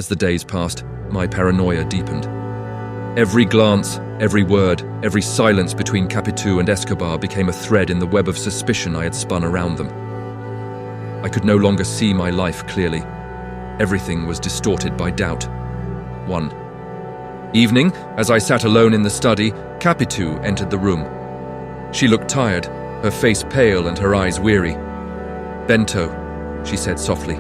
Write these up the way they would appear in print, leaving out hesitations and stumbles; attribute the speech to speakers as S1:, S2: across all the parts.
S1: As the days passed, my paranoia deepened. Every glance, every word, every silence between Capitu and Escobar became a thread in the web of suspicion I had spun around them. I could no longer see my life clearly. Everything was distorted by doubt. One evening, as I sat alone in the study, Capitu entered the room. She looked tired, her face pale and her eyes weary. "Bento," she said softly,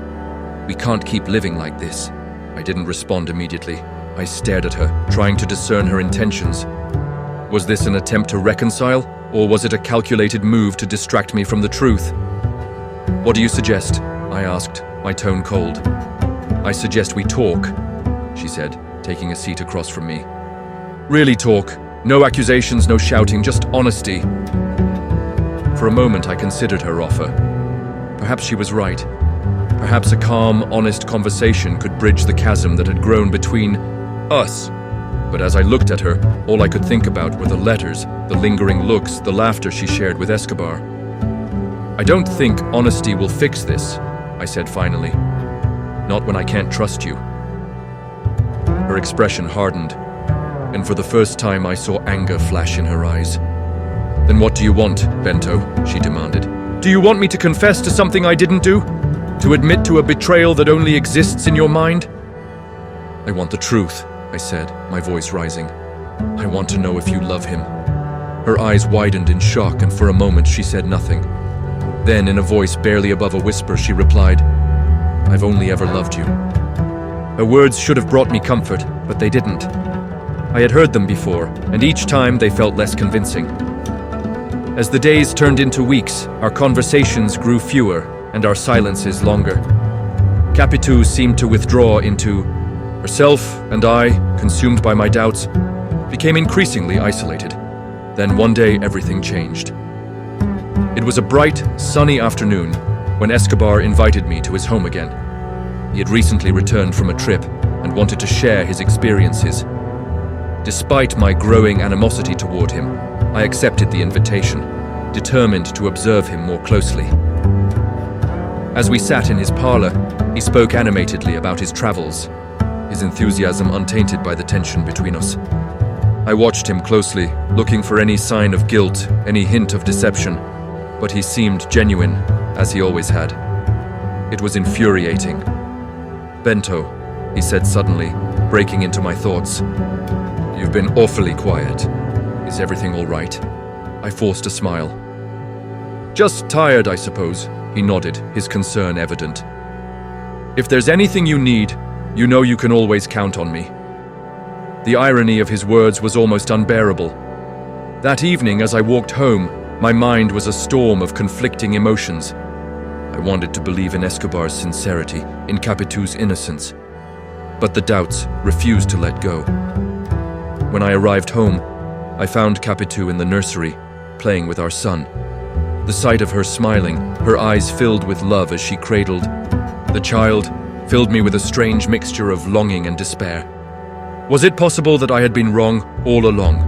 S1: "we can't keep living like this." I didn't respond immediately. I stared at her, trying to discern her intentions. Was this an attempt to reconcile, or was it a calculated move to distract me from the truth? "What do you suggest?" I asked, my tone cold. "I suggest we talk," she said, taking a seat across from me. "Really talk. No accusations, no shouting, just honesty." For a moment I considered her offer. Perhaps she was right. Perhaps a calm, honest conversation could bridge the chasm that had grown between us. But as I looked at her, all I could think about were the letters, the lingering looks, the laughter she shared with Escobar. "I don't think honesty will fix this," I said finally. "Not when I can't trust you." Her expression hardened, and for the first time I saw anger flash in her eyes. "Then what do you want, Bento?" she demanded. "Do you want me to confess to something I didn't do? To admit to a betrayal that only exists in your mind?" "I want the truth," I said, my voice rising. "I want to know if you love him." Her eyes widened in shock, and for a moment she said nothing. Then, in a voice barely above a whisper, she replied, "I've only ever loved you." Her words should have brought me comfort, but they didn't. I had heard them before, and each time they felt less convincing. As the days turned into weeks, our conversations grew fewer and our silences longer. Capitu seemed to withdraw into herself, and I, consumed by my doubts, became increasingly isolated. Then one day everything changed. It was a bright, sunny afternoon when Escobar invited me to his home again. He had recently returned from a trip and wanted to share his experiences. Despite my growing animosity toward him, I accepted the invitation, determined to observe him more closely. As we sat in his parlor, he spoke animatedly about his travels, his enthusiasm untainted by the tension between us. I watched him closely, looking for any sign of guilt, any hint of deception, but he seemed genuine, as he always had. It was infuriating. "Bento," he said suddenly, breaking into my thoughts. "You've been awfully quiet. Is everything all right?" I forced a smile. "Just tired, I suppose," he nodded, his concern evident. "If there's anything you need, you know you can always count on me." The irony of his words was almost unbearable. That evening, as I walked home, my mind was a storm of conflicting emotions. I wanted to believe in Escobar's sincerity, in Capitu's innocence, but the doubts refused to let go. When I arrived home, I found Capitu in the nursery, playing with our son. The sight of her smiling, her eyes filled with love as she cradled the child, filled me with a strange mixture of longing and despair. Was it possible that I had been wrong all along?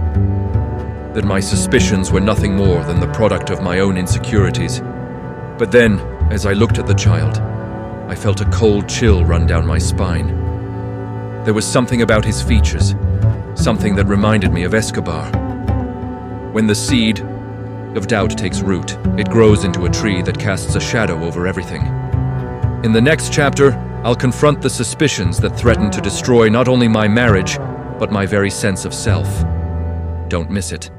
S1: That my suspicions were nothing more than the product of my own insecurities? But then, as I looked at the child, I felt a cold chill run down my spine. There was something about his features, something that reminded me of Escobar. When the seed of doubt takes root, it grows into a tree that casts a shadow over everything. In the next chapter, I'll confront the suspicions that threaten to destroy not only my marriage, but my very sense of self. Don't miss it.